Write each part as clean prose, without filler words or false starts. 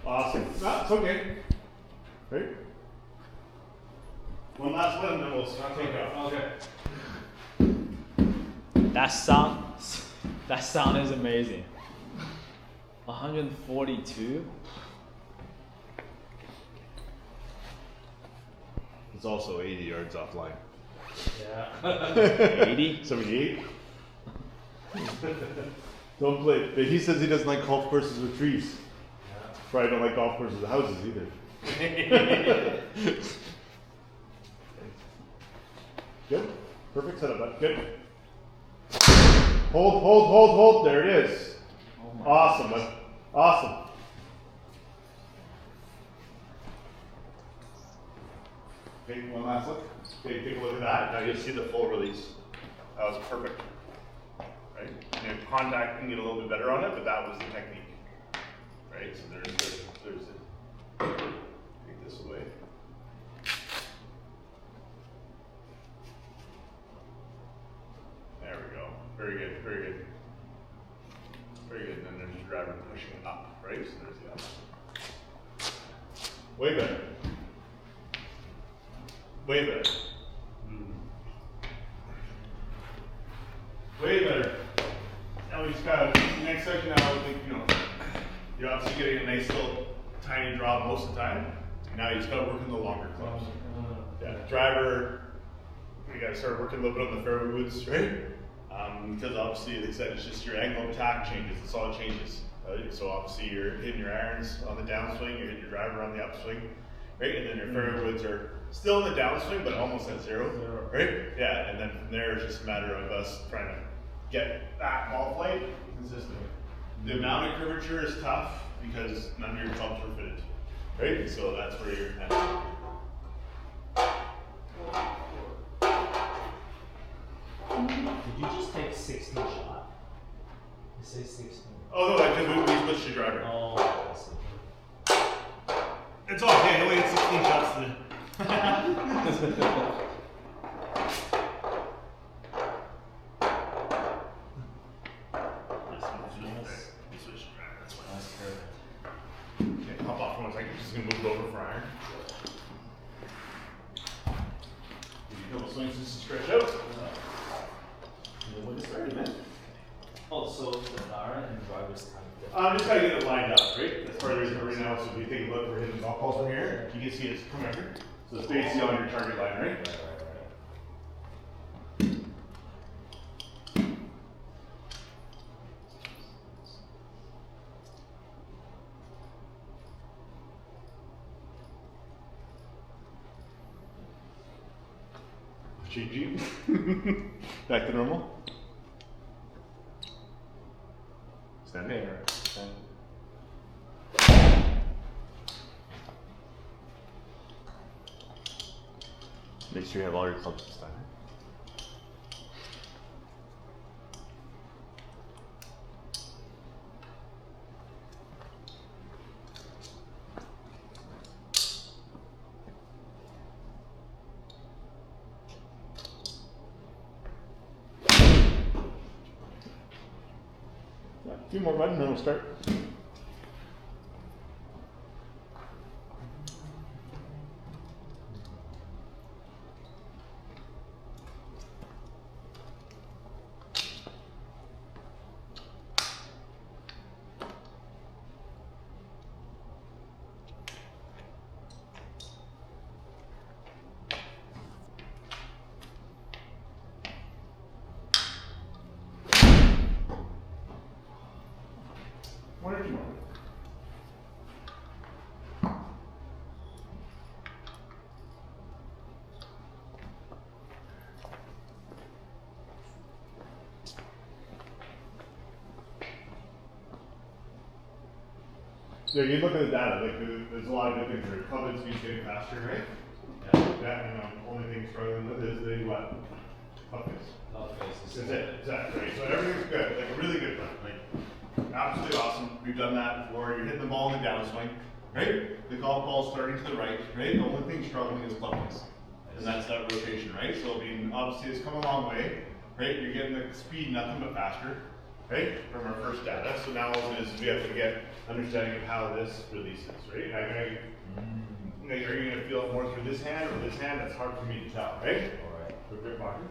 Awesome. That's okay. Right? One last one and then we'll take off. Okay. That sound is amazing. 142. It's also 80 yards offline. Yeah. 80? 78? Don't play. But he says he doesn't like golf courses with trees. Yeah. Probably don't like golf courses with houses either. Good. Perfect setup, bud. Good. Hold. There it is. Oh Awesome, bud. Awesome. Okay, one last look. Okay, take a look at that. Now you see the full release. That was perfect. Right? And contact can get a little bit better on it, but that was the technique. Right? So there's it. Take this away. There we go. Very good, very good. Very good. And then there's your driver pushing up, right? So there's the up. Way better. Way better. Way better. Now we just got next section. Now I think you're obviously getting a nice little tiny drop most of the time. Now you just got to work in the longer clubs. Yeah, driver. You got to start working a little bit on the fairway woods, right? Because obviously, like I said, it's just your angle of attack changes. It's all it changes. So obviously, you're hitting your irons on the downswing. You're hitting your driver on the upswing, right? And then your fairway woods are still in the downswing, but almost at zero, right? Yeah, and then from there, it's just a matter of us trying to get that ball flight consistent. The amount of curvature is tough because none of your clubs are fitted, right? And so that's where you're at. Did you just take 16 shot? It says 16. Oh no, because we switched to driver. Oh, I see. It's all okay. I only had 16 shots today. Okay, hop off for 1 second. Just gonna move it over for iron. Give you a couple swings just to stretch out. And then we'll get started, man. Oh, so the Nara and driver's kind of different. Just gotta get it lined up, right? That's part of the reason right now. So if you take a look, we're hitting golf balls from here. You can see it's come here. So it's basically on your target line, right? Changing. Back to normal. Stand there. Make sure you have all your clubs this time. A few more runs and then we'll start. One or two more. Yeah, you look at the data, like there's a lot of good things there. Club speed's getting faster, right? Yeah. That, only thing struggling with is the what? Club face. That's it, exactly. Right? So everything's good, like a really good run. Like absolutely awesome. We've done that before. You're hitting the ball in the downswing, right? The golf ball's starting to the right, right? The only thing struggling is club face. And that's that rotation, right? So I mean, obviously it's come a long way, right? You're getting the speed nothing but faster. right? From our first data. So now what it is we have to get understanding of how this releases, right? Are you going to feel it more through this hand or this hand? That's hard for me to tell, right? All right. For grip pocket.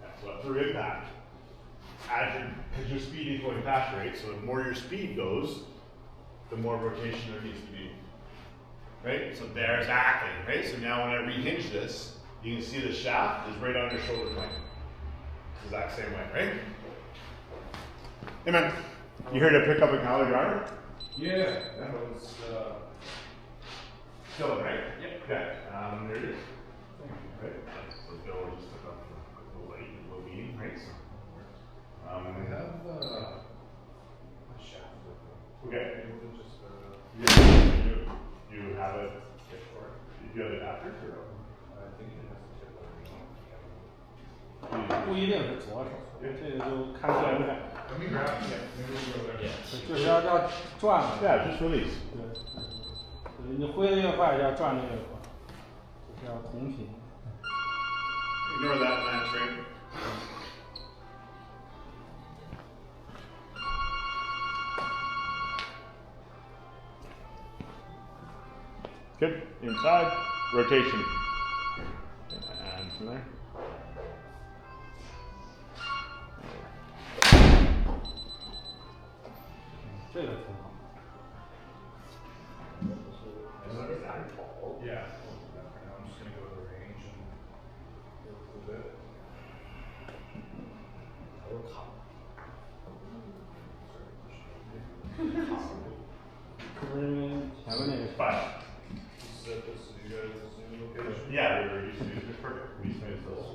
That's what through impact. Because your speed is going faster, right? So the more your speed goes, the more rotation there needs to be. Right? So there, exactly, right? So now when I rehinge this, you can see the shaft is right on your shoulder point. Exact same way, right? Hey man, you here to pick up a calorie driver? Yeah, that was, Still, right? Yep. Okay, there it is. Right? So Bill just took off a little late, a little meeting, right? So, I have, a shaft with them. okay. Able to just, You have it, get for it. you have it after or? I think it has a tip on it. 不一定是左手，这个就看个人感， Let me grab it, maybe we'll go there. 就是要转嘛， Yeah, just release. 对，你挥的越快，要转的越快，就是要同频。 Ignore that, Lance, right? Good. Inside. Rotation. And from there. 这个挺好。 Yeah. I'm just gonna go to the range and work a little bit. 是不是因为前面那个 Five. Set this so you guys zoom location. Yeah, we were used to use it perfect. We used to use those.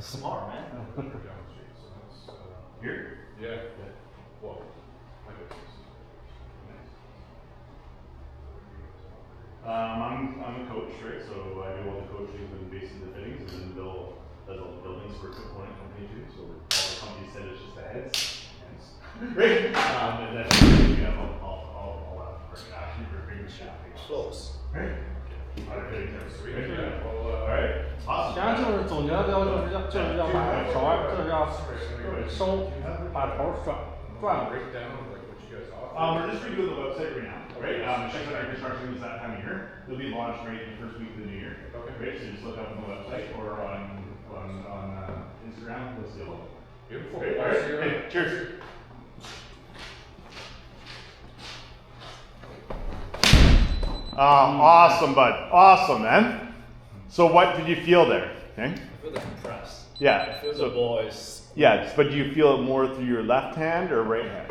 Smart, man. Down the street, so that's, Here? yeah. Whoa. I got this. I'm a coach, right? So I do all the coaching and basically the fittings, and then Bill does all the buildings for a component company too. So all the companies said it's just the heads. Right? And then we have all that for actually for big shafting. Close. Right? Other fittings are sweet. Sweet. Right? Well, All right. 实 Awesome. 际上就是总结的标就是要把手腕，就是要收，把头转过来。 breakdown of like what you guys offer. We're just redoing the website right now, right? Check out our construction is that time of year. It'll be launched right in the first week of the new year. Okay. Right, so just look up on the website or on Instagram. You'll see it. Beautiful. Great. All I'll right. see you around. Hey, cheers. Awesome, bud. Awesome, man. So what did you feel there? Okay. I feel the compress. Yeah. I feel So- the ball is. Yes, but do you feel it more through your left hand or right hand?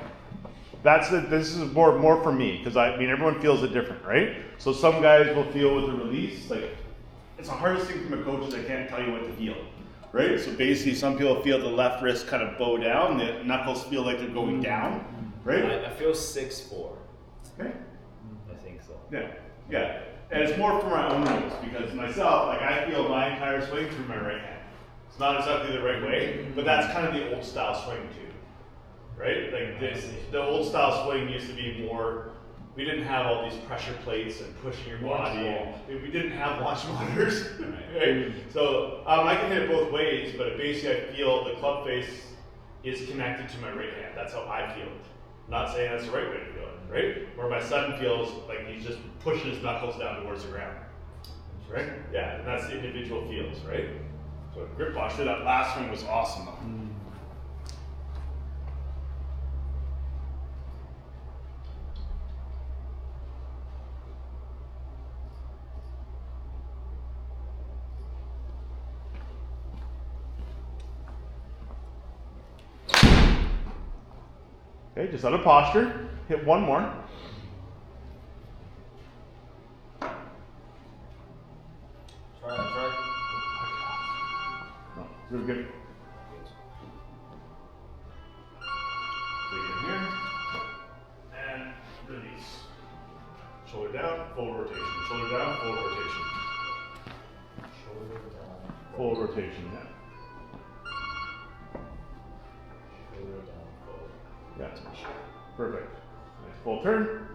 This is more for me because I mean everyone feels it different, right? So some guys will feel with the release like it's the hardest thing from a coach is I can't tell you what to feel, right? So basically, some people feel the left wrist kind of bow down, the knuckles feel like they're going down, right? I feel 6'4". Okay. I think so. Yeah, and it's more for my own notes because myself, like I feel my entire swing through my right hand. It's not exactly the right way, but that's kind of the old style swing too, right? Like the old style swing used to be more. We didn't have all these pressure plates and pushing your body. We didn't have launch monitors, right? So I can hit it both ways, but basically I feel the club face is connected to my right hand. That's how I feel it. Not saying that's the right way to feel it, right? Where my son feels like he's just pushing his knuckles down towards the ground, right? Yeah, and that's the individual feels, right? So grip posture, that last one was awesome though. Okay, just out of posture. Hit one more. Try. No, really good. Dig in here. And release. Shoulder down, full rotation. Shoulder down, full rotation. Shoulder down. Full rotation, yeah. Shoulder down. Forward. Yeah. Perfect. Nice full turn.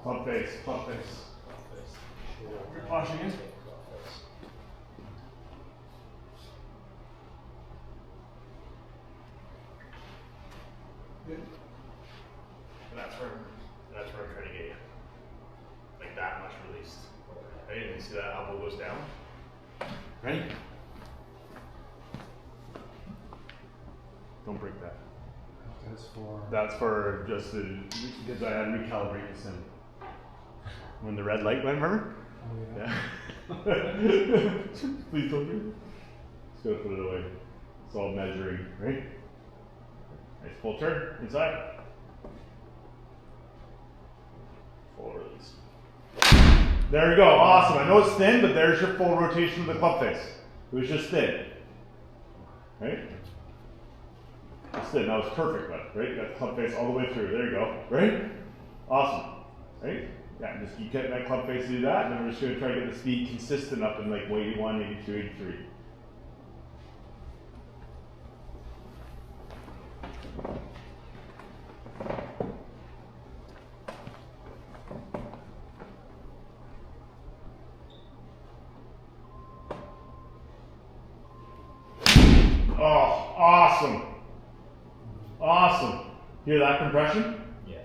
Club face, club face. Shoulder Grip down. posture again. Club face. And that's where I'm trying to get you. Like that much released. Right? And see that elbow goes down? Ready? Don't break that. That's for just because I had to recalibrate this in. When the red light went, remember? Oh, Yeah. Please don't do it. Just gotta put it away. It's all measuring, right? Nice full turn inside. Full release. There we go. Awesome. I know it's thin, but there's your full rotation of the club face. It was just thin. Right? It's thin. That was perfect, but right? You got the club face all the way through. There you go. Right? Awesome. Right? Yeah, just keep getting that club face to do that, and then we're just going to try to get the speed consistent up in like 81, 82, 83. Oh, awesome. Awesome. Hear that compression? Yeah.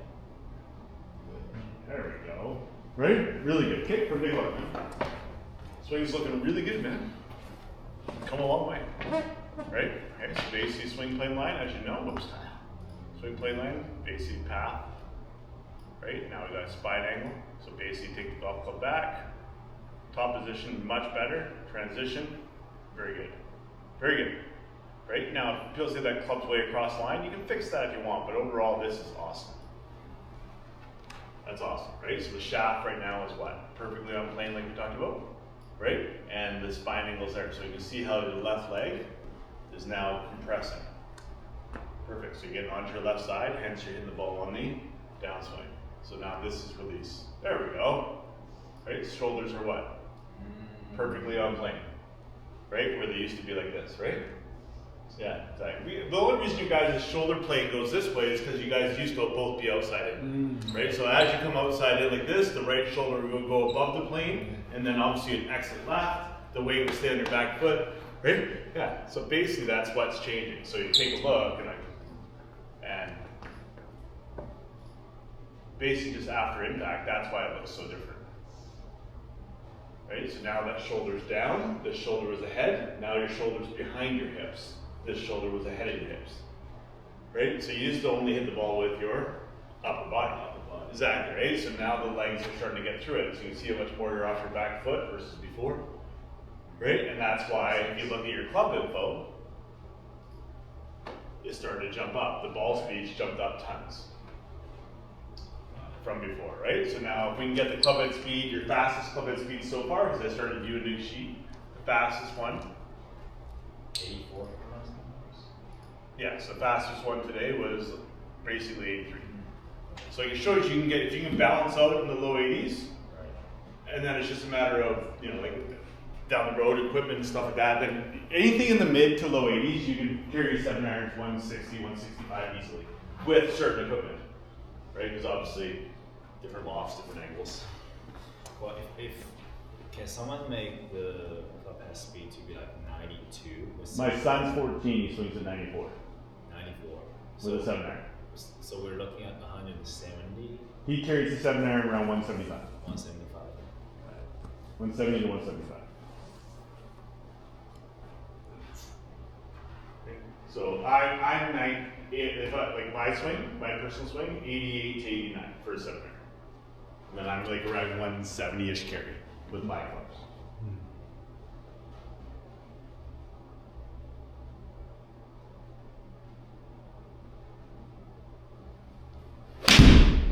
There we go. Right? Really good. Kick for big look, man. Swing's looking really good, man. Come a long way. Right? Okay, so basic swing plane line, as you know, whoops. Swing plane line, basic path. Right? Now we got a spine angle. So basic take the golf club back. Top position, much better. Transition, very good. Very good. Right? Now, if people say that club's way across the line, you can fix that if you want, but overall, this is awesome. That's awesome, right? So the shaft right now is what? Perfectly on plane like we talked about, right? And the spine angle's there. So you can see how the left leg is now compressing. Perfect, so you're getting onto your left side, hence you're hitting the ball on the downswing. So now this is release. There we go. Right, shoulders are what? Perfectly on plane. Right, where they used to be like this, right? Yeah, exactly. The only reason you guys' shoulder plane goes this way is because you guys used to both be outside in, right? So as you come outside in like this, the right shoulder will go above the plane, and then obviously an exit left, the weight will stay on your back foot, right? Yeah, so basically that's what's changing. So you take a look, and basically just after impact, that's why it looks so different. Right, so now that shoulder's down, this shoulder is ahead, now your shoulder's behind your hips. This shoulder was ahead of your hips. Right? So you used to only hit the ball with your upper body. Exactly, right? So now the legs are starting to get through it. So you can see how much more you're off your back foot versus before. Right? And that's why if you look at your club info, it started to jump up. The ball speeds jumped up tons from before, right? So now if we can get the club head speed, your fastest club head speed so far, because I started to do a new sheet, the fastest one, 84. yeah, so the fastest one today was basically 83. So it shows you can get, if you can balance out in the low 80s, and then it's just a matter of, you know, like down the road equipment and stuff like that, then anything in the mid to low 80s, you can carry 7 irons 160, 165 easily with certain equipment, right? Because obviously different lofts, different angles. Well, if can someone make the club head speed to be like 92? With My son's 14, he swings at 94 94. with a 7 iron. So we're looking at 170, He carries the 7 iron around 175. 175. 170 to 175. So I'm if I, like my swing, my personal swing, 88 to 89 for a 7 iron. And then I'm like around 170-ish carry with my clubs.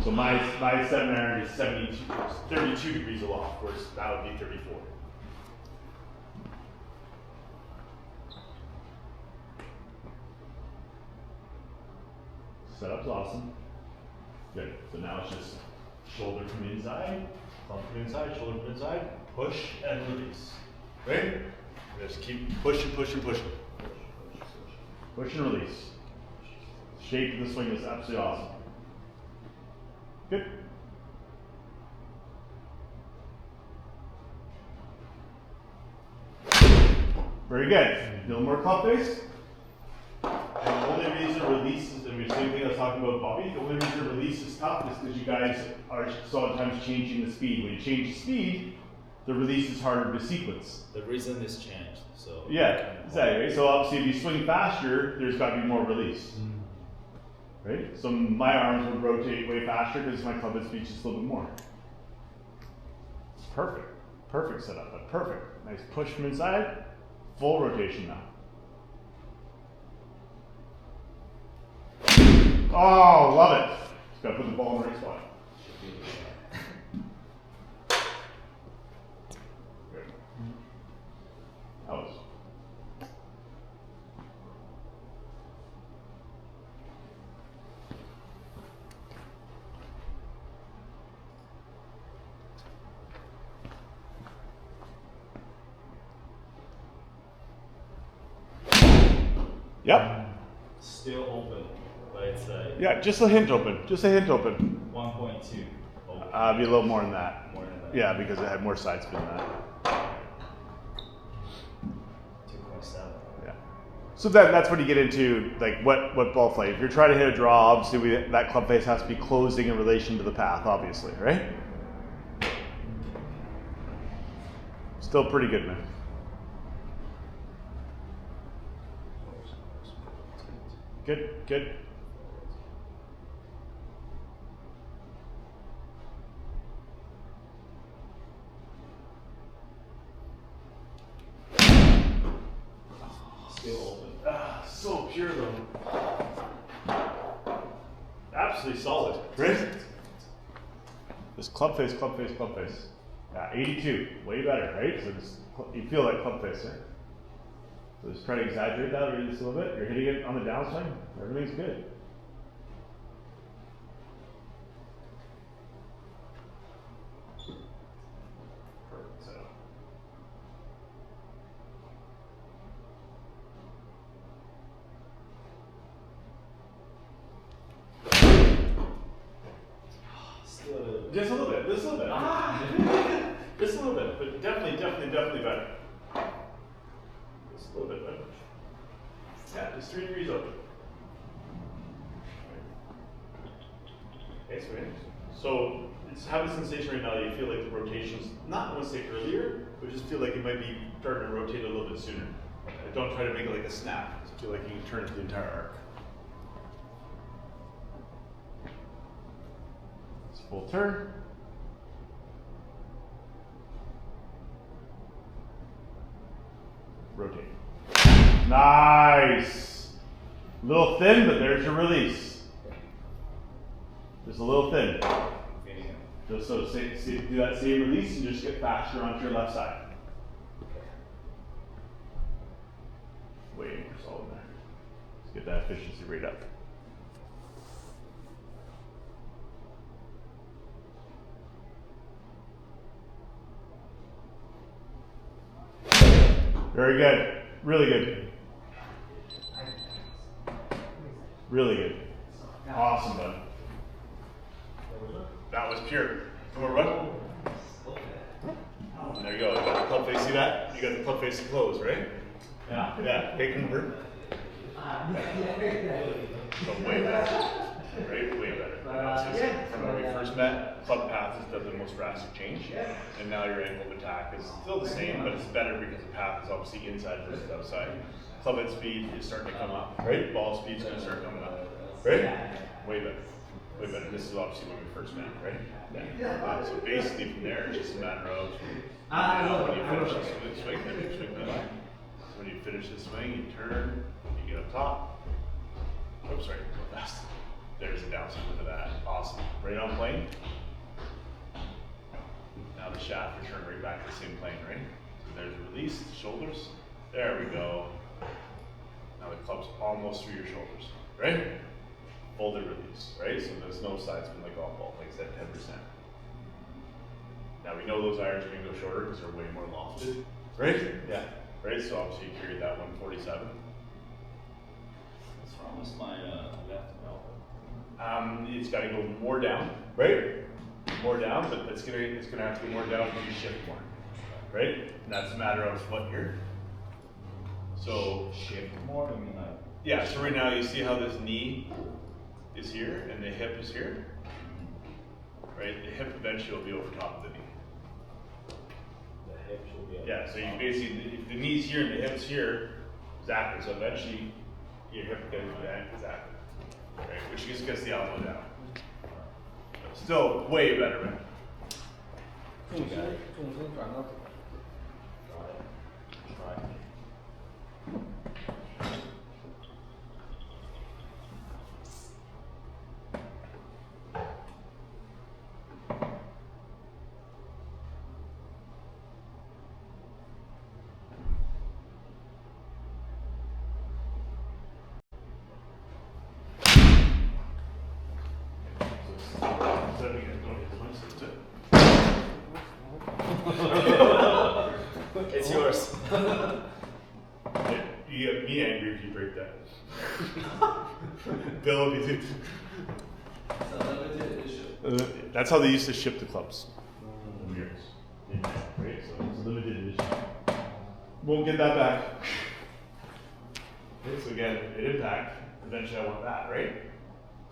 So my 7 iron is 32 degrees aloft, whereas that would be 34. Setup's awesome. Good. So now it's just shoulder from inside, thumb from inside, shoulder from inside, push and release. Right? Just keep pushing, pushing, pushing. Push and release. Shape of the swing is absolutely awesome. Good. Very good. A little more club face. The only reason release is, the same thing I was talking about Bobby, the only reason release is tough is because you guys are sometimes changing the speed. When you change the speed, the release is harder to sequence. The reason is changed, so. Yeah, exactly. Right? So obviously if you swing faster, there's got to be more release. Right? So my arms would rotate way faster because my club head speed is just a little bit more. Perfect. Perfect setup, but perfect. Nice push from inside, full rotation now. Oh, love it. Just gotta put the ball in the right spot. Good. That was. Yep. Still open, but it's Yeah, just a hint open. Just a hint open. 1.2 open. Be a little more than that. More than that. Yeah, because it had more side spin than that. 2.7. Yeah. So that's when you get into like what ball flight. If you're trying to hit a draw, obviously that club face has to be closing in relation to the path, obviously, right? Still pretty good, man. Good, good. Still open. So pure though. Absolutely solid. Right? This club face, club face, club face. Yeah, 82. Way better, right? So you feel that club face, right? So just try to exaggerate that or just a little bit. You're hitting it on the downswing. Everything's good. Perfect setup. Still Just a little bit. Just a little bit. Just a little bit, but definitely better. Just a little bit better. Yeah, just 3 degrees open. Okay, so it's have a sensation right now that you feel like the rotation's not want to say earlier, but just feel like it might be starting to rotate a little bit sooner. Don't try to make it like a snap. Just feel like you can turn it the entire arc. It's full turn. Rotate. Nice. A little thin, but there's your release. Just a little thin. Just so do that same release and just get faster onto your left side. Waiting for solid there. Let's get that efficiency rate up. Very good. Really good. Really good. Awesome, bud. That was pure. Come on, run. There you go. You got the club face. See that? You got the club face closed, right? Yeah. Yeah. Hey, convert. But way better. Right? Way better. Obviously, from when we first met, club path has done the most drastic change. And now your angle of attack is still the same, but it's better because the path is obviously inside versus outside. Club head speed is starting to come up. Right? Ball speed is going to start coming up. Right? Way better. Way better. This is obviously when we first met, right? Yeah. So basically from there, it's just a matter of when you finish this swing, then you swing that. So when you finish the swing, you turn, you get up top. Oops, sorry, go fast. There's the downswing into that. Awesome. Right on plane. Now the shaft return right back to the same plane, right? So there's release, shoulders. There we go. Now the club's almost through your shoulders, right? Folded release, right? So there's no side spin like golf ball, like I said, 10%. Now we know those irons are gonna go shorter because they're way more lofted, right? Yeah. Right, so obviously you carry that 147. What's wrong with my left elbow? It's gotta go more down, right? More down, but it's gonna have to go more down when you shift more, right? And that's a matter of what here. So Shift more, I mean like. Yeah, so right now you see how this knee is here and the hip is here? Right? The hip eventually will be over top of the knee. The hip should be. Yeah, so you basically, if the knee's here and the hip's here, exactly. So eventually your hip goes down, exactly. Right? Which just gets the elbow down. Still way better, man. 重心转到 Try. It's yours. You get me angry if you break that. Bill, if you That's how they used to ship the clubs. Years. Right? So it's a limited edition. Won't get that back. Okay, so again, it impact. Eventually I want that, right?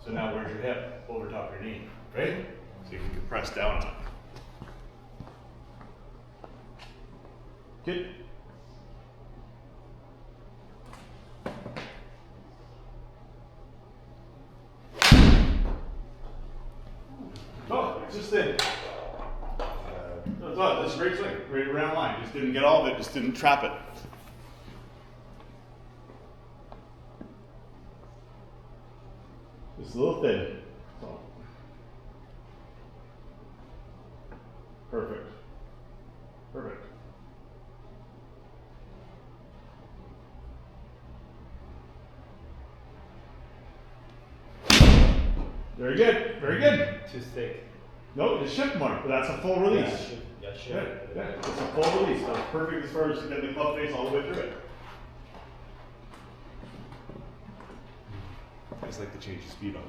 So now where's your hip? Over top of your knee, right? So you can press down on it. Good. Oh, it's just thin. No, this is a great swing. Right around line. Just didn't get all of it, just didn't trap it. Just a little thin. So. Perfect. Perfect. Very good. Very good. Too thick. No, it's shift more, but that's a full release. Yeah, Yeah, it's a full release. So it's perfect as far as getting the club face all the way through it. I just like to change the speed on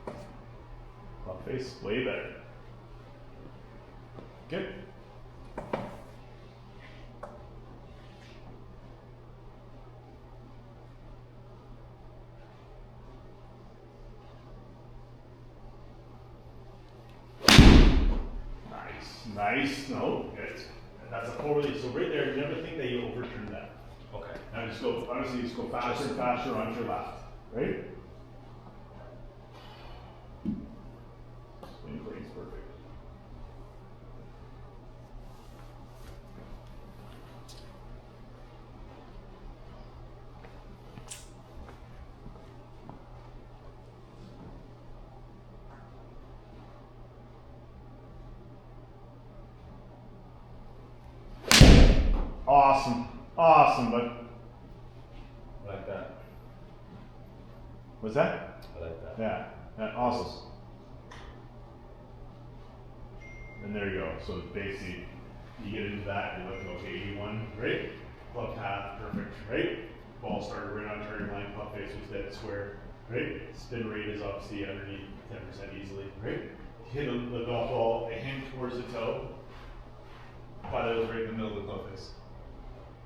here. Club face, way better. Good. Nice. No, good. That's a full release. So right there, never think that you overturn that. Okay. Now just go, honestly, just go faster and faster onto your left. Right? Swing plane's perfect. Awesome. Awesome, bud. Like that. What's that? I like that. Yeah. Yeah, awesome. And there you go. So basically, you get into that, you're looking okay, 81, right? Club path, perfect, right? Ball started right on turning line, club face was dead square, right? Spin rate is obviously underneath 10% easily, right? Hit the golf ball, a hand towards the toe. By that was right in the middle of the club face.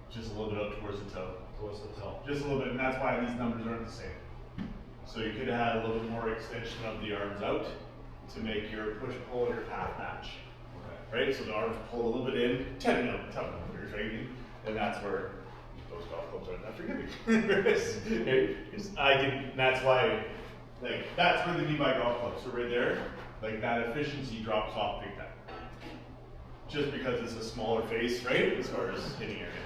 Just a little bit up towards the toe. Towards the toe. Just a little bit, and that's why these numbers aren't the same. So you could have had a little bit more extension of the arms out to make your push-pull and your path match. Okay. Right? So the arms pull a little bit in, 10 millimeters, right? And that's where those golf clubs aren't that forgiving. That's why, like, that's where the knee by golf clubs. So right there, like that efficiency drops off big time. Just because it's a smaller face, right? As far as hitting your hip.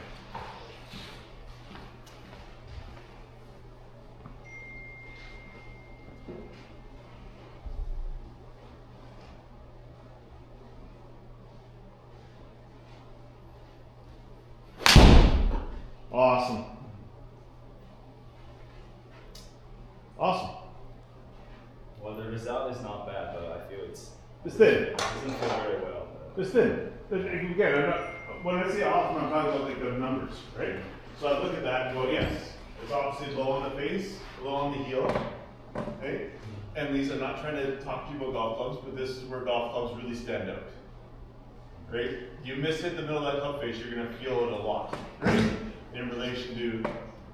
Awesome. Awesome. Well, the result is not bad, but I feel it's thin. it doesn't feel very well. It's thin. Again, I'm not, when I say often, I'm talking about like the numbers, right? So I look at that and go, yes, it's obviously low on the face, low on the heel, okay? And Lisa, I'm not trying to talk to you about golf clubs, but this is where golf clubs really stand out. Right? You miss hit the middle of that club face, you're gonna feel it a lot. Right? in relation to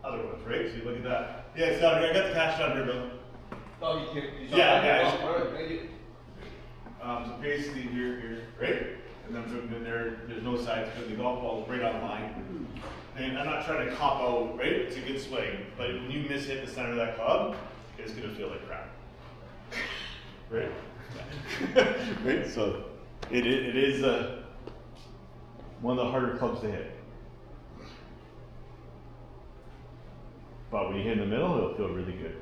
other ones, right? So you look at that. Yeah, it's down here. I got the cash down here, Bill. Oh, you Yeah, yeah. All right, thank you. So basically here, right? And then from there's no sides because the golf ball is right on line. And I'm not trying to cop out, right? It's a good swing, but when you miss hit the center of that club, it's gonna feel like crap. Right? Right? So it is one of the harder clubs to hit. But when you hit in the middle, it'll feel really good.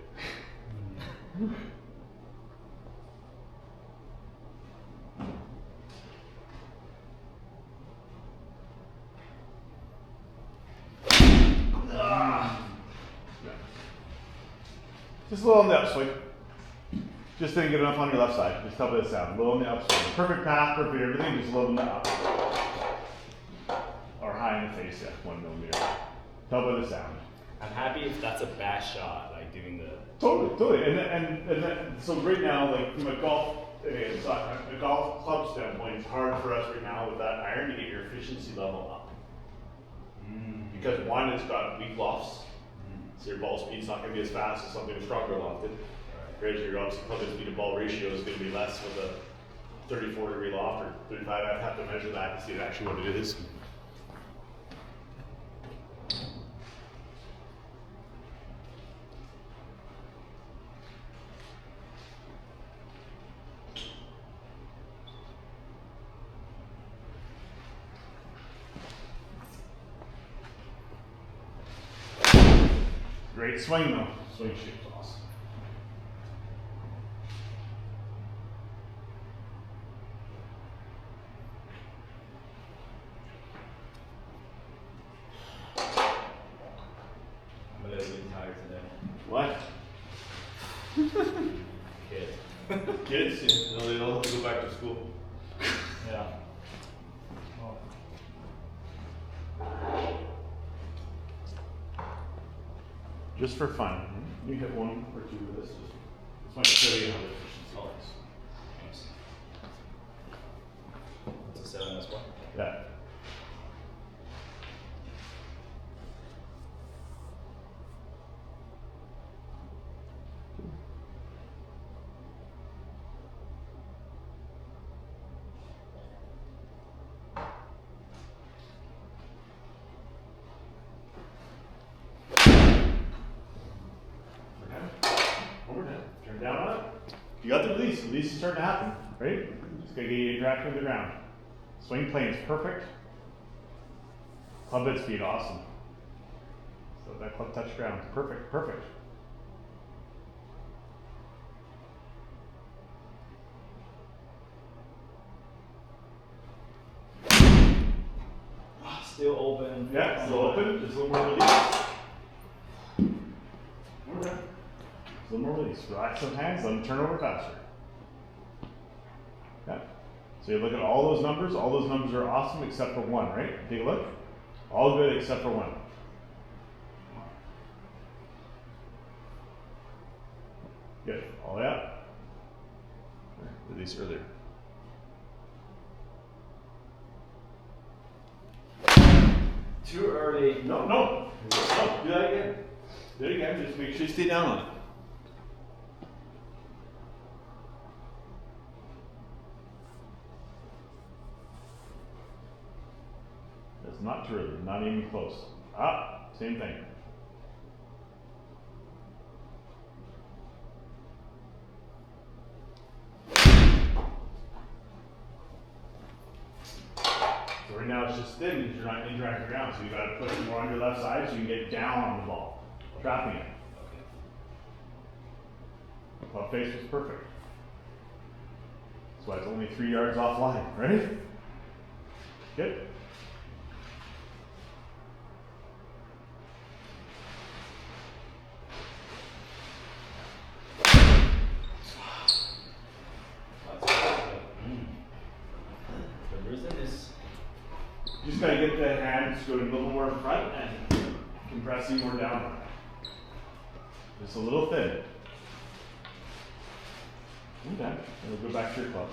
Just a little on the upswing. Just didn't get enough on your left side. Just help it sound. A little on the upswing. Perfect path, perfect everything, just a little on the up. Or high in the face, yeah, 1 millimeter. Help with the sound. I'm happy if that's a bad shot, like doing the. Totally. And then, so right now, like from a golf club standpoint, it's hard for us right now with that iron to get your efficiency level up. Because one, it's got weak lofts. So your ball speed's not going to be as fast as something stronger lofted. Right, your obviously club speed to ball ratio is going to be less with a 34-degree loft or 35. I have to measure that to see actually what it is. Great swing though. Swing shape's awesome. I'm a little bit tired today. What? Kid. Kids? No, they don't have to go back to school. Yeah. Just for fun. You hit 1 or 2 of this. Just might show you how the efficiency works. It's a 7 as well. Yeah. Turn down on it. You got the release. The release is starting to happen, right? Just gotta get you interaction with the ground. Swing plane's perfect. Club head speed, awesome. So that club touch ground, perfect. Still open. Yeah, still open. Just a little more release. Okay. A little more release. Relax some hands, let them turn over faster. Yeah. So you look at all those numbers are awesome except for one, right? Take a look. All good except for one. Good. All the way up. Release earlier. Too early. No. Do that again. Do it again. Just make sure you stay down on it. That's not too early. Not even close. Same thing. So right now it's just thin because you're not interacting around, so you got to push more on your left side so you can get down on the ball, trapping it. Club face was perfect. That's why it's only 3 yards offline, right? Good. The reason is You just gotta get the hands going a little more in front and compressing more down. Just a little thin. Okay, and we'll go back to your club.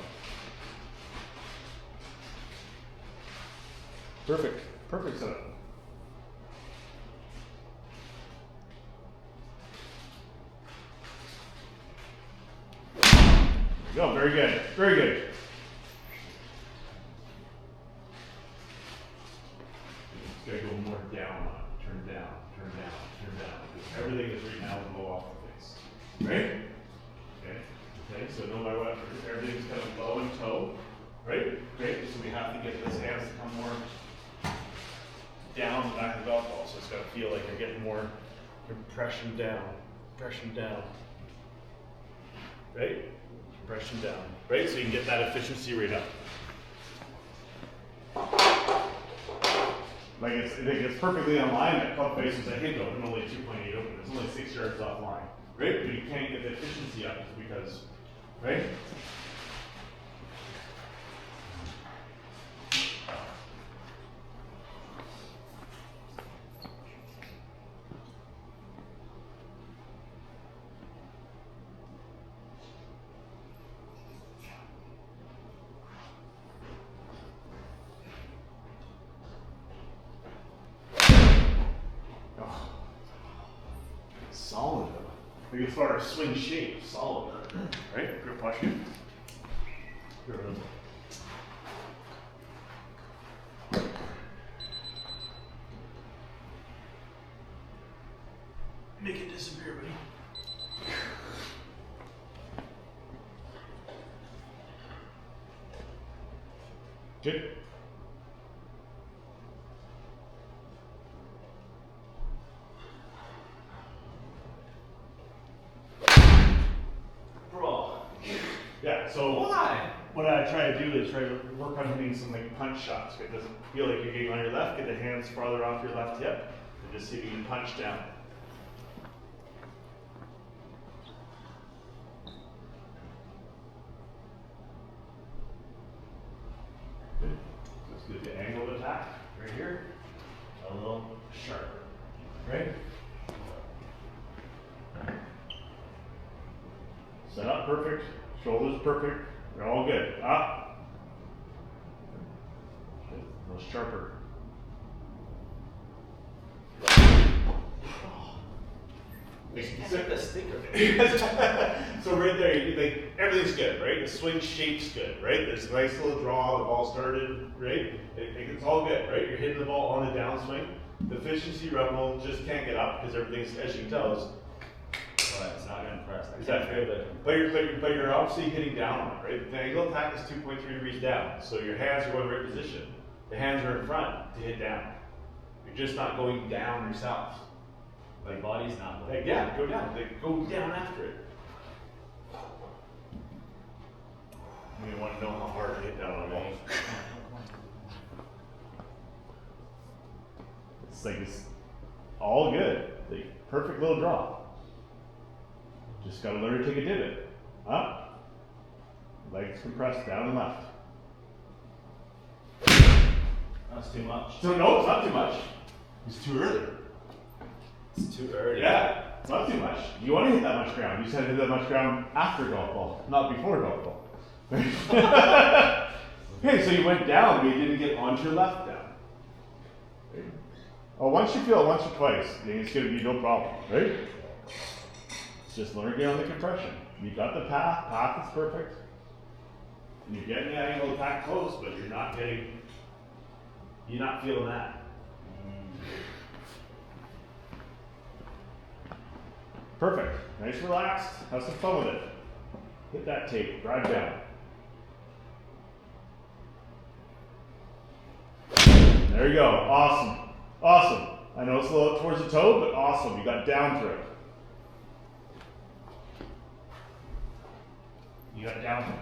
Perfect setup. Go, very good, very good. Just gotta go more down on it. Turn down, turn down, turn down. Because everything is right now low off the face. Right? Okay. Okay, so no matter what, everything's kind of low and toe. Right? Great. So we have to get this hands to come more down the back of the golf ball. So it's gotta feel like you're getting more compression down. Compression down. Right? Compression down. Right? So you can get that efficiency rate up. Like I think it's perfectly on line. That club face is a hit open, only 2.8 open. It's only 6 yards off line. Right? But you can't get the efficiency up because, right? Solid. Like as far as swing shape, solid. Right? Grip posture. Good. Make it disappear, buddy. Good. Yeah, so what I try to do is try to work on hitting some like punch shots. It doesn't feel like you're getting on your left, get the hands farther off your left hip, and just see if you can punch down. Good. Let's get the angle of attack right here. A little sharper. Right? Set up perfect. Shoulders perfect. They're all good. Up. A little sharper. Set the sticker. So right there, like everything's good, right? The swing shape's good, right? There's a nice little draw. The ball started, right? It's all good, right? You're hitting the ball on the downswing. The efficiency level just can't get up because everything's, as you can tell, is. But it's not gonna press. Exactly. But you're obviously hitting down on it, right? The angle of attack is 2.3 degrees down, so your hands are going the right position. The hands are in front to hit down. You're just not going down yourself. My body's not Like, yeah, go down. Like, go down after it. You want to know how hard to hit down on a ball. It's like it's all good. Like, perfect little draw. Just gotta learn to take a divot. Up. Legs compressed down and left. That's too much. So no, it's not too much. It's too early. It's too early. Yeah, it's not too much. You want to hit that much ground. You just had to hit that much ground after golf ball, not before golf ball. Okay, so you went down, but you didn't get onto your left down. Right? Oh, once you feel it once or twice, then it's going to be no problem, right? It's just learn to get on the compression. You got the path is perfect. And you're getting the angle attack close, but you're not feeling that. Perfect. Nice, relaxed. Have some fun with it. Hit that tape. Drive down. There you go. Awesome. Awesome. I know it's a little towards the toe, but awesome. You got down through it. You got down through it.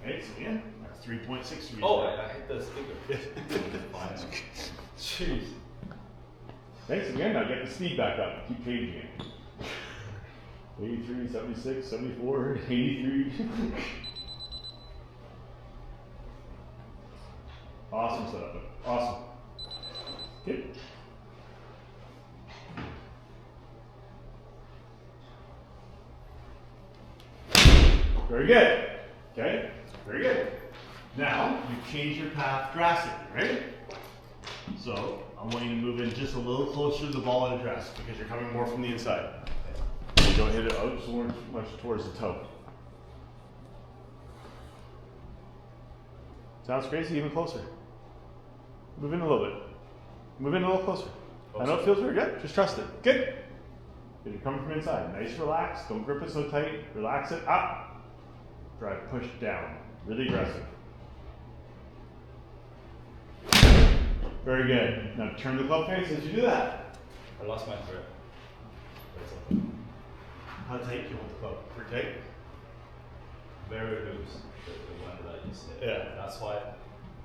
Okay, so again, that's 3.6 degrees. Oh, I hit the sticker. Jeez. Thanks again. Now get the speed back up. Keep changing it. 83, 76, 74, 83. Awesome setup. Awesome. Good. Very good. Okay. Very good. Now you change your path drastically, right? So I want you to move in just a little closer to the ball and address because you're coming more from the inside. You don't hit it out so much towards the toe. Sounds crazy, even closer. Move in a little bit. Move in a little closer. I know it feels weird, yeah, just trust it. Good. You're coming from inside. Nice, relaxed. Don't grip it so tight. Relax it. Up. Drive, push down. Really aggressive. Very good. Now turn the club face as you do that. I lost my grip. But it's okay. How tight do you hold the club? Pretty tight? Very loose. The one that you said. Yeah. That's why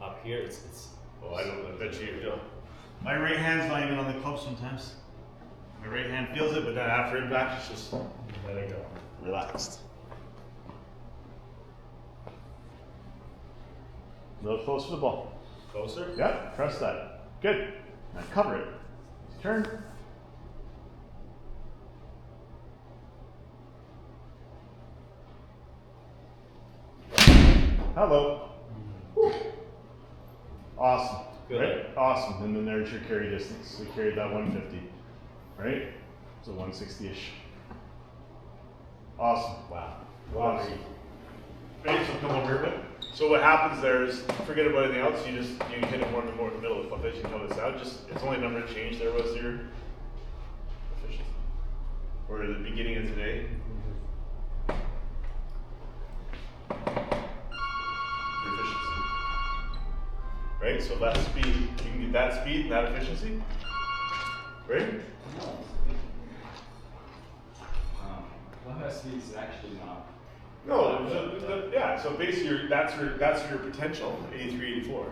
up here it's. Oh, I don't. I bet you don't. My right hand's not even on the club sometimes. My right hand feels it, but then after impact, it's just let it go. Relaxed. A little closer to the ball. Closer? Yep, trust that. Good. Now cover it. Turn. Hello. Awesome. Good. Right? Awesome. And then there's your carry distance. We carried that 150. Right? So 160-ish. Awesome. Wow. Awesome. Ready? So come over here a bit. So what happens there is, forget about anything else, you hit it more in the middle of the club face, you know this out, it's only a number of change, there was your efficiency. Or the beginning of today. Your efficiency. Right, so that speed, you can get that speed and that efficiency. Right? Club speed is actually not. No, yeah. So basically, that's your potential, 83, 84.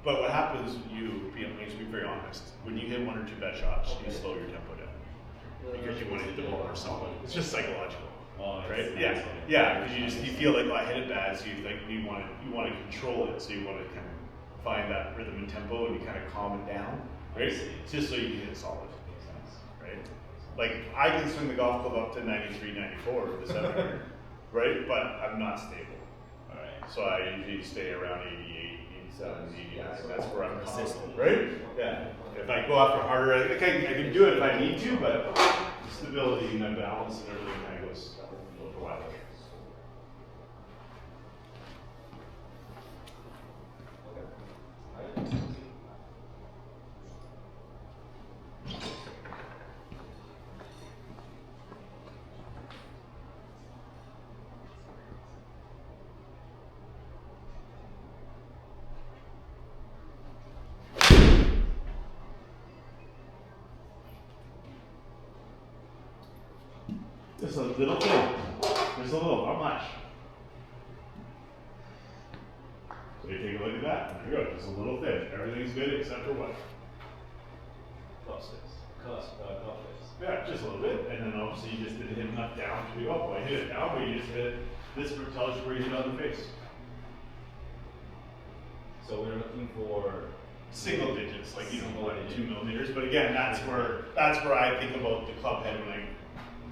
But what happens, you need to be very honest. When you hit one or two bad shots, you slow your tempo down because you want to hit the ball more solid. It's just psychological, right? Yeah, yeah. Because you feel like, oh, I hit it bad, so you want to control it. So you want to kind of find that rhythm and tempo, and you kind of calm it down, right? Just so you can hit it solid, right? Like I can swing the golf club up to 93, 94 with the 700. Right, but I'm not stable. All right. So I usually stay around 88, 87, 89. That's where I'm consistent. Right? Yeah. If I go after harder, I can do it if I need to, but stability and then balance and everything kind of goes for a while. Just a little thing. Just a little, not much. So you take a look at that. There you go. Just a little thing. Everything's good except for what? Yeah, just a little bit. And then obviously you just didn't hit enough down to be up. Well, I hit it down, but you just hit this tells you where you hit on the face. So we're looking for Single digits, like 1 to 2 millimeters. But again, that's where I think about the club head when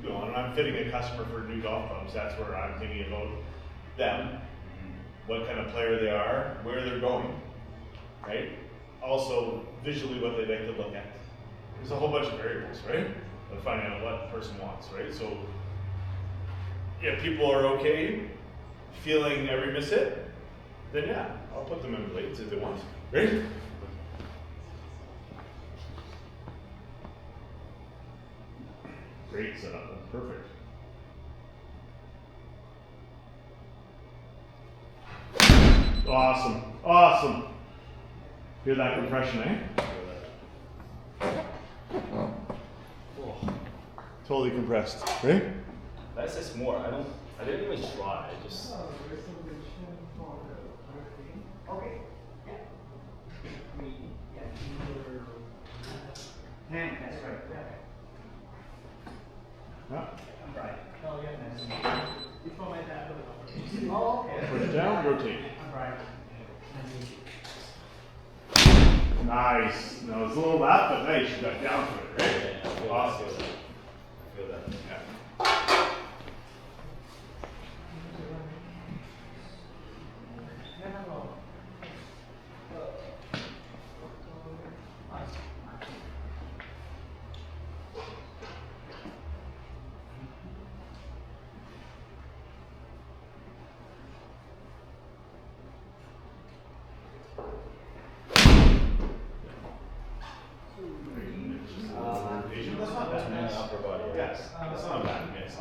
when I'm fitting a customer for new golf clubs, that's where I'm thinking about them, what kind of player they are, where they're going, right? Also, visually what they like to look at. There's a whole bunch of variables, right? To find out what the person wants, right? So, if people are okay feeling every miss hit, then yeah, I'll put them in blades if they want, right? Great setup, that's perfect. Awesome, awesome. Hear that compression, eh? Totally compressed, right? That's just more. I didn't even try. I just. Okay. Hand, that's right. Yeah. Right. Oh, yeah. Before my dad. Oh, okay. Push down, rotate. Right. Nice. Now it's a little left, but nice. You got down to it, right? Yeah, I feel Awesome. that. I feel that. Yeah.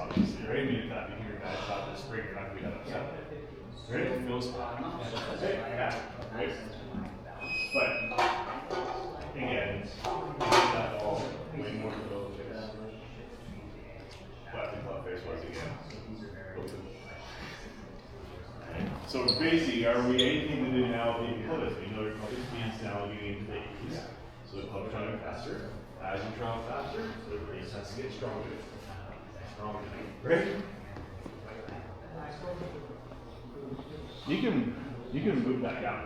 obviously, right? I mean, if that be your bad shot this spring, you're not gonna be that upset. Right? It feels Yeah, right. But again, that ball way more to the face. But the club face was again. So basically, are we anything to do now with the club? You know, your club speeds now getting into the 80s. So the club's running faster. As you travel faster, the race has to get stronger. Stronger. Right? You can move that down.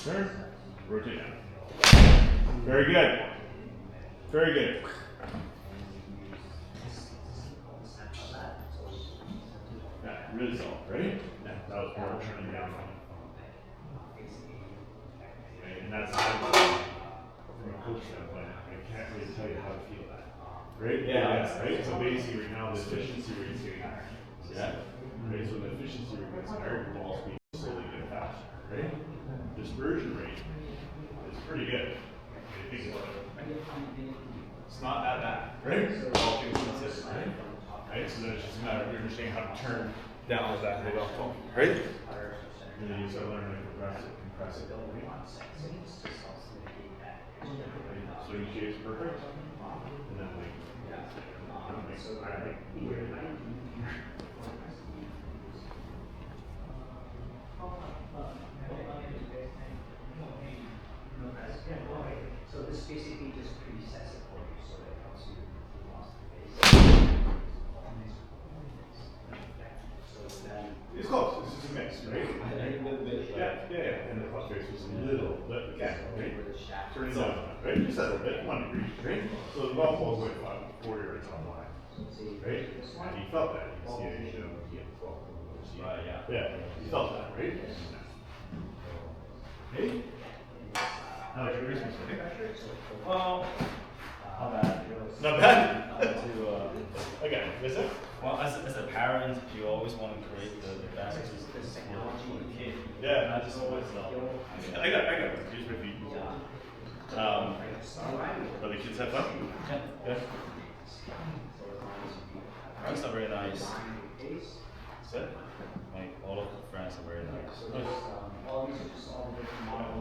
Turn. Rotate down. Very good. Very good. Yeah, really soft. Ready? Yeah, that was more turning down. Okay, and that's from a coach standpoint. I can't really tell you how to feel that. Right? Yeah. Right? So basically right now the efficiency rate is getting higher. Yeah. Right? So the efficiency rate gets higher, the ball speed slowly get faster. Right? Dispersion rate is pretty good. If you think about it. It's not that bad. Right? So all things considered, right? Right? So then it's just a matter of understanding how to turn down with that big off phone. Right? And then you start learning to compress it. So you shape is perfect. And then like, So this basically just presets it for you, so it helps you lost the face. So then it's close. It's just a mix, right? Yeah. And the club face was a little bit, right? Turn it down, right? Just a little bit, 1 degree, right? So the golf ball was like 40 yards on the line, right? And you felt that. You can see it, you know, Right, yeah. Yeah, you felt that, right? Hey? How was your Christmas, right? Well, not bad. Not bad? Okay, is it? Well, as a parent, you always want to create the best experience for the kid. Yeah. And I just always I got it. Here's my feet. But the kids have fun? Yeah. Friends are very nice. That's it? Like all of the friends are very nice.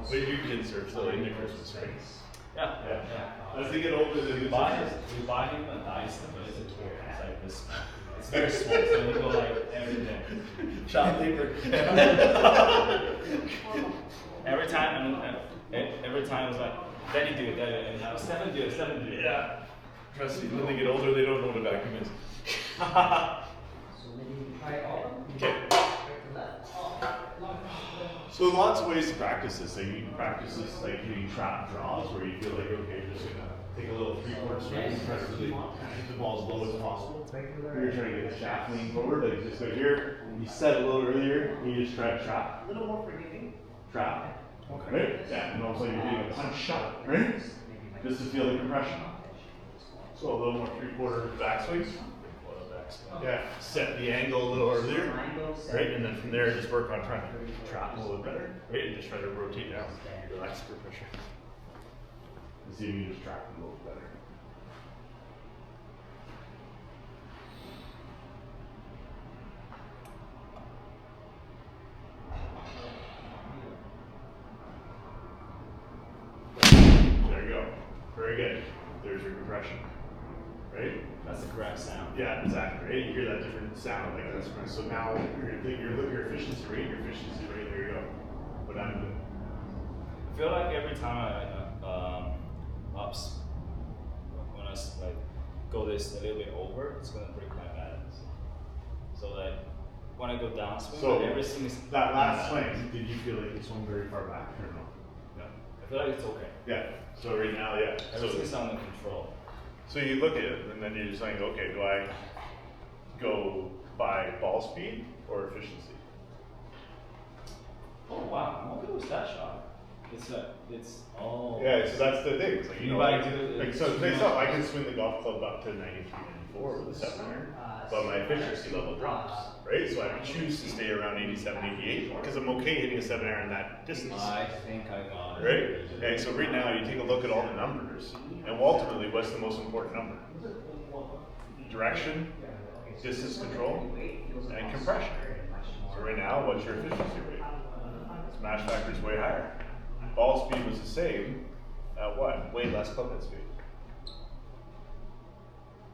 But your kids are still into Christmas, right? Yeah. As they get older, they We get buy him a nice, but it's a toy. It's like this. It's very small, so we go like every day. Shop paper. Every time it's like, Daddy do it, and now Stephen do it. Yeah. Trust me, when they get older, they don't know what a vacuum is. Okay. So lots of ways to practice this. Like you can practice this like hitting trap draws where you feel like, okay, you're just gonna take a little 3/4 swing and press really keep the ball as low as possible. You're trying to get the shaft lean forward, like just go here, you set a little earlier, and you just try to trap. A little more forgiving. Trap. Okay. Right? Yeah, and also you're doing a punch shot, right? Just to feel the compression. So a little more 3/4 backswings. Yeah, set the angle a little earlier, right? And then from there, just work on trying to trap a little better, right? And just try to rotate down, relax the pressure. And see if you can just trap a little better. There you go. Very good. There's your compression, right? That's the correct sound. Yeah, exactly. Right? You hear that different sound like this. So now you're gonna think your efficiency rate, there you go. But I'm I feel like every time I ups, when I like go this a little bit over, it's gonna break my balance. So like when I go down swing, So, everything is that last swing, did you feel like you swung very far back or no? I feel like it's okay. Yeah. So right now, yeah. Everything's under control. So you look at it and then you're just saying, okay, do I go by ball speed or efficiency? Oh wow, I'm okay with that shot. It's all. Yeah, so that's the thing. It's like, you know, Anybody like, do it, like so it's- face up, I can swing the golf club up to 93, 94 with a 7 iron, but my efficiency level drops, right? So I choose to stay around 87, 88 because I'm okay hitting a 7 iron that distance. I think I got it. Right? And so right now you take a look at all the numbers, and ultimately, what's the most important number? Direction, distance control, and compression. So right now, what's your efficiency rate? Smash factor is way higher. Ball speed was the same at what? Way less club head speed.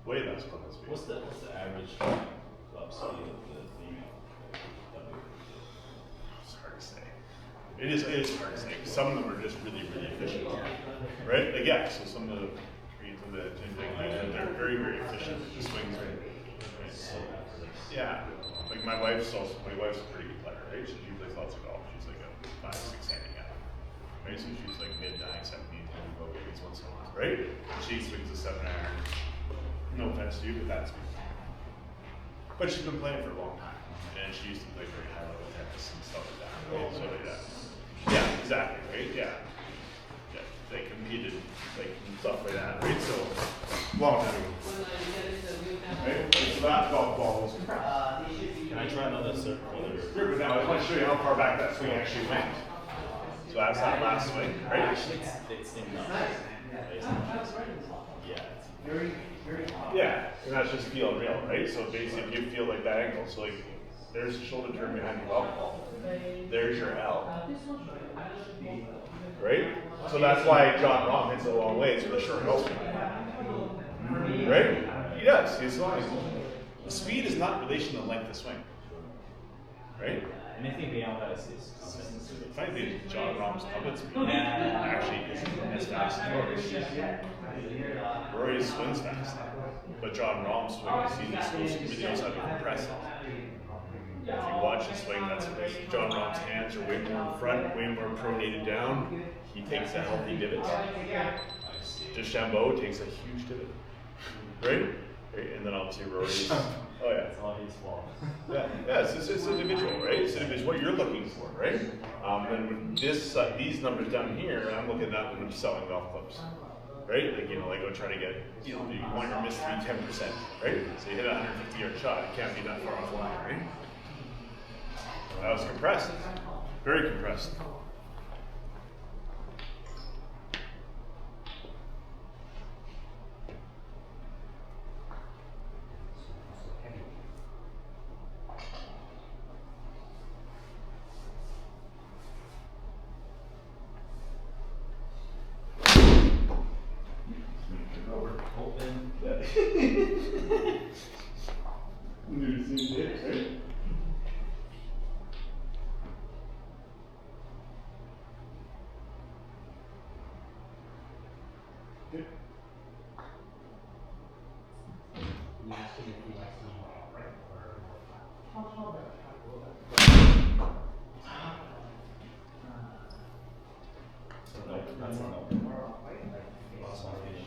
Way less club head speed. What's the average club speed of the female? It's hard to say. It is hard to say. Some of them are just really, really efficient. Right? Like, yeah, so some of the trees and the they're very, very efficient. The swings are yeah. Like my wife's a pretty good player, right? She plays lots of golf. She's like a 5-6 handicap. Right? So she's like mid-9, 17, 10 bogeys once in a while, right? She swings a 7 iron. No offense to you, but that's me. But she's been playing for a long time. And she used to play very high level tennis and stuff like that. Right? So yeah, exactly, right? Yeah. Yeah. They competed like and stuff like that, right? So long time ago. Right? So that golf ball was Can I try another circular? Sure, but now I want to show you how far back that swing actually went. So that's that last swing, right? It's in the. Yeah. Yeah, and that's just feel real, right? So basically, you feel like that angle. So like, there's the shoulder turn behind the golf ball. There's your L, right? So that's why John Rahm hits it a long way. It's with a short golf swing, right? He does. He's long. The speed is not in relation to the length of swing, right? Anything beyond that is consistency. The funny thing is, John Rahm's puppet speed Yeah. actually isn't as fast as Rory's. Rory swings fast, but John Rahm's swing, you see these videos how to compress it. If you watch his swing, that's what John Rahm's hands are way more in front, way more pronated down. He takes a healthy divot. DeChambeau takes a huge divot, right? And then obviously Rory's. Oh yeah. It's all his fault. Yeah, it's individual, right? It's individual, what you're looking for, right? And with this, these numbers down here, I'm looking at when I'm selling golf clubs, right? Like, you know, like I'm trying to get, you know, you want your miss to be 10%, right? So you hit a 150-yard shot, it can't be that far off the line, right? That was compressed, very compressed. Open. Good. No, that's a no. Lost my fish.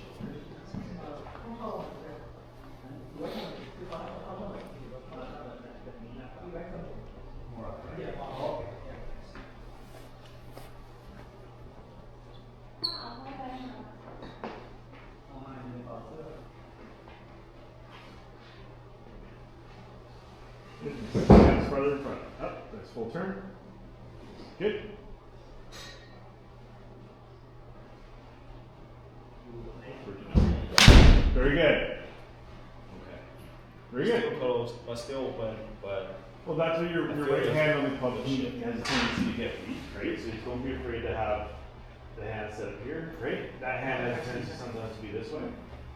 Hands farther in front. Up, nice full turn. Good. Very good. Okay. Very good. Still closed, but still open, but. Well, that's what your I feel right the- hand on the club the has shit. a tendency to get weak, right? So don't be afraid to have the hand set up here, right? That hand has a tendency sometimes to be this way,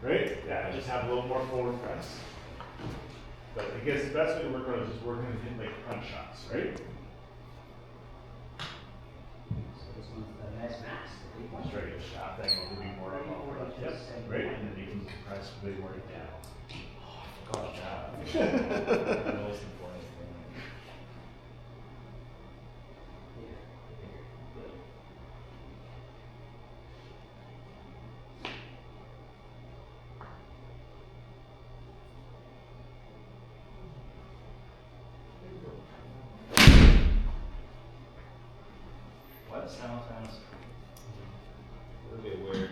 right? Yeah, just have a little more forward press. But I guess the best way to work on it is just working on hitting like punch shots, right? So this one's the nice max. Just try to get a shot thing will be more of a yep, right? And then you can press way more down. Gosh, that. The most important thing. What sounds little bit weird.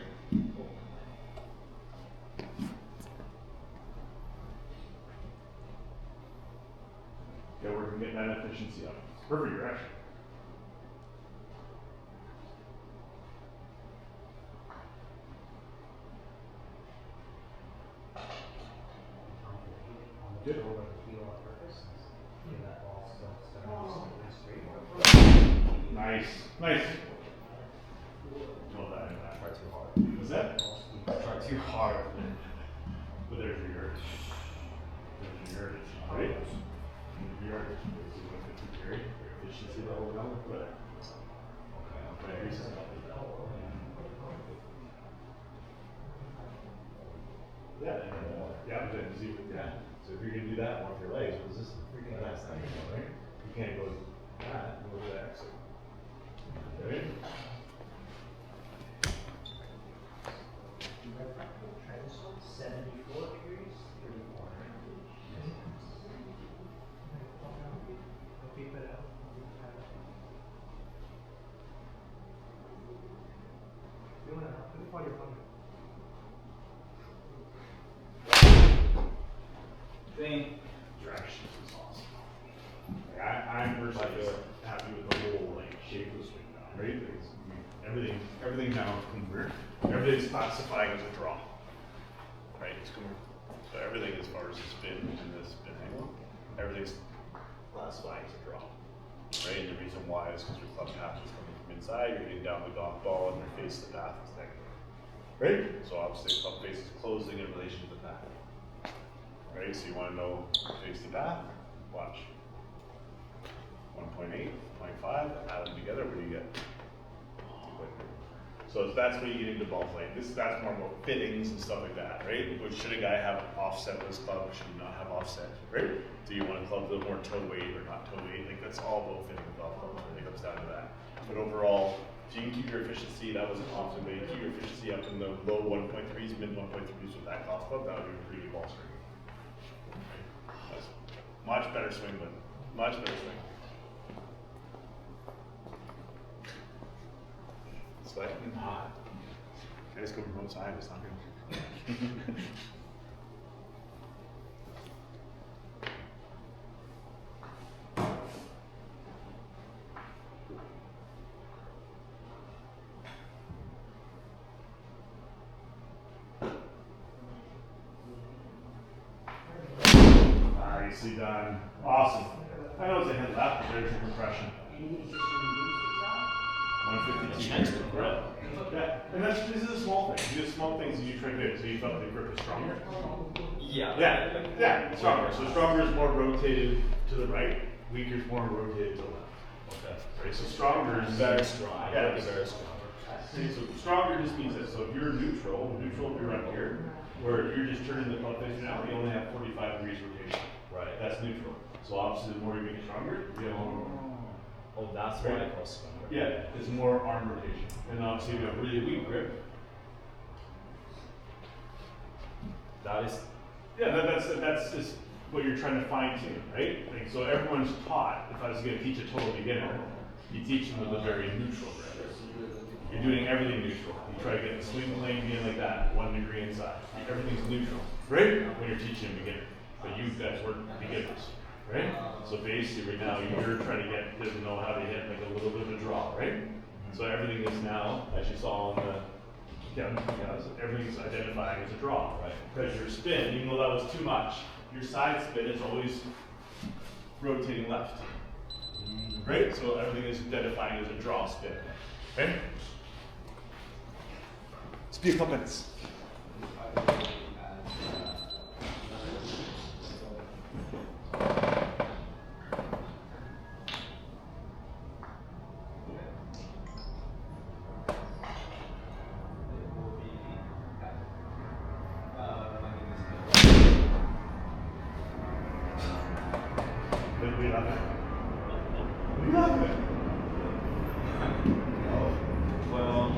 Yeah, we're getting that efficiency up. Perfect direction. Good. Heel on purpose. Give that ball still straight. Nice. Nice. Well done. Try too hard. Was that? Try too hard. But there's your yardage. There's your yardage. Right? Your yardage. So you want to carry your efficiency level down. But Okay. increases. Yeah, yeah, but then see, yeah. So if you're gonna do that one with your legs, what is this freaking last thing, right? You can't go that, go to that exit. Right? Try this one. 74 degrees, 34. Keep it out. You wanna put your phone. Thing. Direction is awesome. Like I'm personally happy with the whole like shape of the swing now, right? Everything now is weird. Everything's classifying as a draw. Right? It's going, so everything as far as the spin and the spin angle, everything's classifying as a draw. Right? And the reason why is because your club path is coming from inside, you're hitting down the golf ball, and your face to the path is negative. Right? So obviously the club face is closing in relation to the path. Right, so you want to know face the path? Watch. 1.8, 0.5, add them together, what do you get? 2.3. So that's when you get into ball playing. That's more about fittings and stuff like that, right? But should a guy have an offset with his club, or should he not have offset, right? Do you want a club with more toe weight or not toe weight? Like that's all about fitting the golf club, when it comes down to that. But overall, if you can keep your efficiency, that was an option, but you keep your efficiency up in the low 1.3s, mid 1.3s with that golf club, that would be a pretty good ball swing. Much better swing, but much better swing. Sweating hot. Guys go from outside, it's not good. Nicely done. Awesome. I know it's a head left, but there's your compression. 152. Chance to grip. Yeah, and this is a small thing. You do small things and you try to do it, so you felt the grip is stronger. Yeah, stronger. So stronger is more rotated to the right, weaker is more rotated to the left. Okay. Right, so stronger is Very strong. I Yeah, like it very strong. See, so stronger just means that. So if you're neutral will be right here, where if you're just turning the club face now, you only have 45 degrees rotation. Right. That's neutral. So obviously, the more you make it stronger, you have more. Oh, that's why I call stronger. Yeah, it's more arm rotation. And obviously, if you have really weak grip. That is. Yeah, that's just what you're trying to fine tune, right? Like, so everyone's taught. If I was going to teach a total beginner, you teach them with a very neutral grip. You're doing everything neutral. You try to get the swing plane being like that, 1 degree inside. Everything's neutral, right? When you're teaching a beginner. But you guys were beginners, right? So basically right now you're trying to get to know how to hit like a little bit of a draw, right? So everything is now, as you saw on the everything's identifying as a draw, right? Because your spin, even though that was too much, your side spin is always rotating left. Right? So everything is identifying as a draw spin. Okay? Let's be a couple minutes. Well,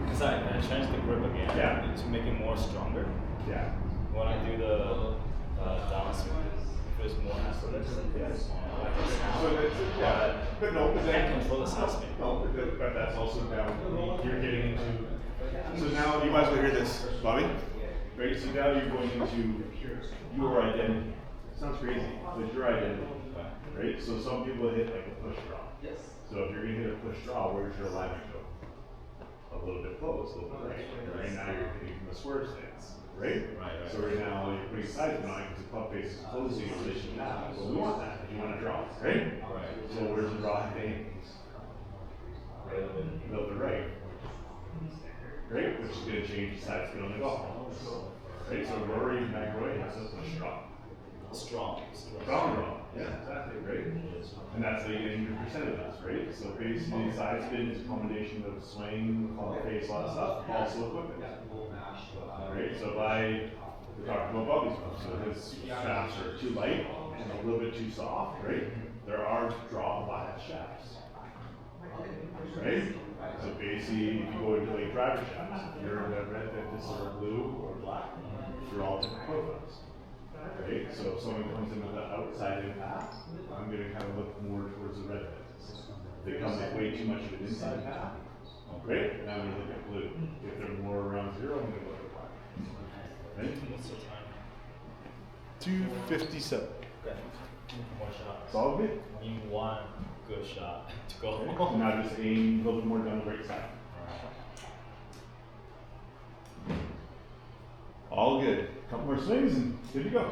because I changed the grip again. Yeah. To make it more stronger. Yeah. When I do the downswing, it feels more effortless. Yes. Like So that's, yeah. But no, but I can't control the side spin. No, but that's also down. You're getting into So now you might as well hear this, Bobby. Right? So now you're going into your identity. Sounds crazy, but your identity. Right? So some people hit like a push draw. Yes. So if you're gonna hit a push draw, where's your alignment go? A little bit close, a little bit right. Right now you're hitting from a swerve stance. Right? Right. So right now you're putting sides on because the club face is closing in relation to that. But we want that. You want to draw, right? Right. So where's the draw heading? A little bit right. Right? Which is going to change the side spin on the golf. Right? So Rory McIlroy has a push draw. Strong. Strong draw. Yeah, exactly, right? And that's the in your percentages, right? So basically side spin is a combination of swing, club face, a lot of stuff, also equipment. Right? So if we're talking about Bobby's move, so his shafts are too light and a little bit too soft, right? There are draw bias shafts. Right? So basically, if you go into like driver shafts, you're in the red, this or blue or black, you're all different profiles. Right? So if someone comes in with the outside impact, I'm going to kind of look more towards the red bits. If they come with way too much of an inside impact, right? Now I'm going to look at blue. If they're more around zero, I'm going to look at black. Right? What's the time? 2:57. Okay. More shots. It's all good. I need one good shot to go. Okay. So now just aim a little bit more down the right side. All good. Couple more swings and good to go.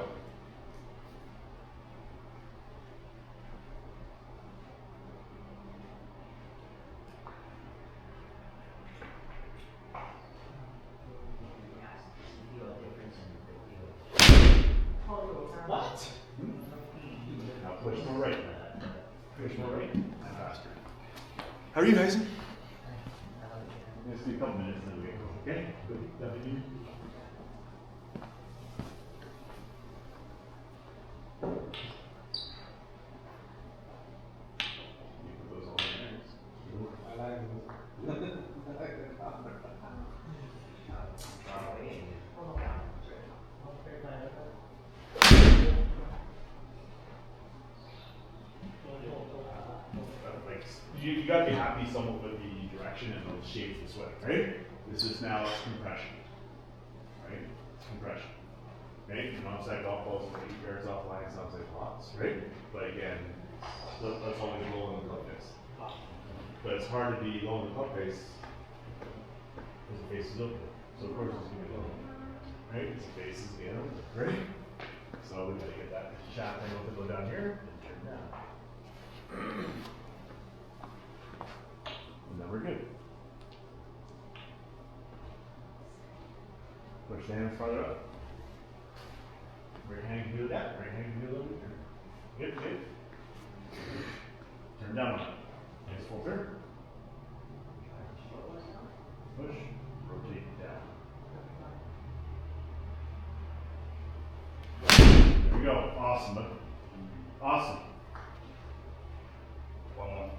What? Now push more right. Push more right. And faster. How are you guys? Let's do a couple minutes and then we go. Okay? Good. W. You put those all in there. I like it. Like, you got to be happy somewhat with the direction and the shape of the swing, right? This is now compression, right? It's compression, right? And onside golf balls with 8 yards offline sounds like lots, right? But again, let's only be low in the club face. But it's hard to be low in the club face because the face is open. So of course it's going to be low, right? Because the face is the open, right? So we got to get that shaft angle to go down here and turn down. And then we're good. Push the hands farther up. Right hand can do that. Right hand can do a little bit. Good, good. Turn down. Nice full turn. Push. Rotate down. There we go. Awesome, bud. Awesome. One more.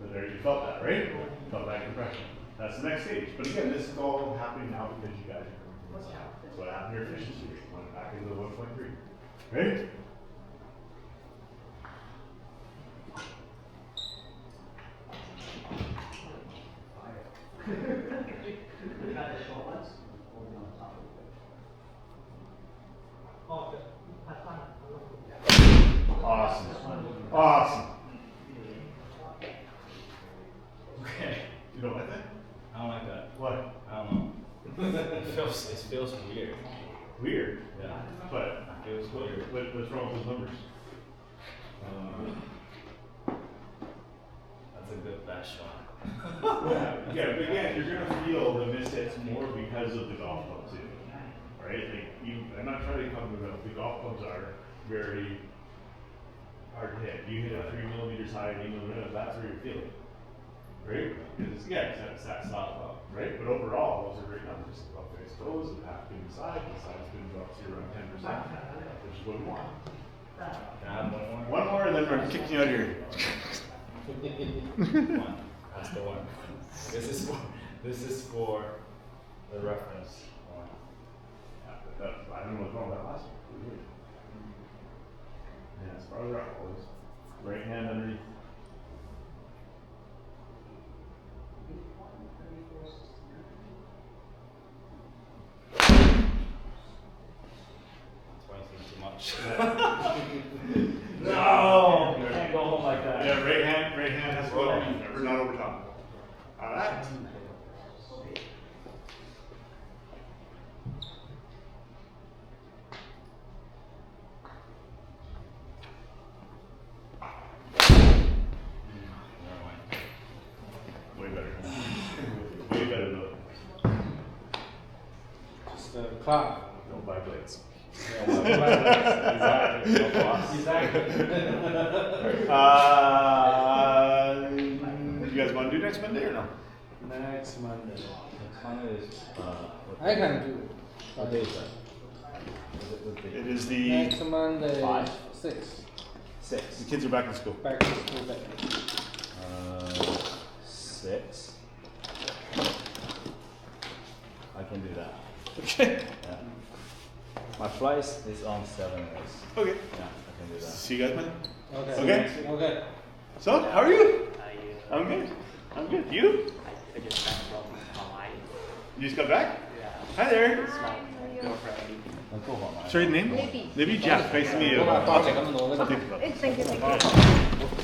But there you felt that, right? Felt that compression. That's the next stage. But again, this is all happening now because you guys are coming from this. That's what happened to your efficiency rate. Went back into the 1.3. Right? Try the short ones, hold them on top of it. Oh, good. Have fun. Awesome. Awesome. Okay. You don't like that? I don't like that. What? I don't know. it feels weird. Weird. Yeah. But It feels weird. what's wrong with those numbers? That's a good bad shot. Yeah, but again, you're gonna feel the mishits more because of the golf club too, right? Like I'm not trying to come about the golf clubs are very hard to hit. You hit it 3 millimeters high, 8 millimeters. That's where you're feeling, right? Because it's that soft club, right? But overall, those are great numbers. The club face goes, the path spin inside, the side spin drops to around 10%, which is what we want. Can I have one more? One more, and then we're kicking you out of here. One. That's the one. This is for the reference one. I don't know what's wrong with that last one. Yeah, it's farther up always. Right hand underneath. No, you can't go home like that. Yeah, right hand has to go underneath, never not over top. Alright. Way better. Way better though. Just clap. Don't buy blades. Exactly. No floss. You guys want to do next Monday or no? Next Monday. Next Monday is, I can do. what day is that? What day? It is the Next Monday. 5? 6. 6. the kids are back in school. Back to school day. 6. I can do that. Okay. Yeah. My flight is on 7 days. Okay. Yeah, I can do that. See you guys Monday. Okay. Okay. Okay. So, how are you? I'm good. I'm good. You? I just back from Hawaii. You just got back? Yeah. Hi there. It's my girlfriend. 能做好吗？ Sorry, name? Libby. Libby Jeff. Nice to meet you. Thank you. Thank you.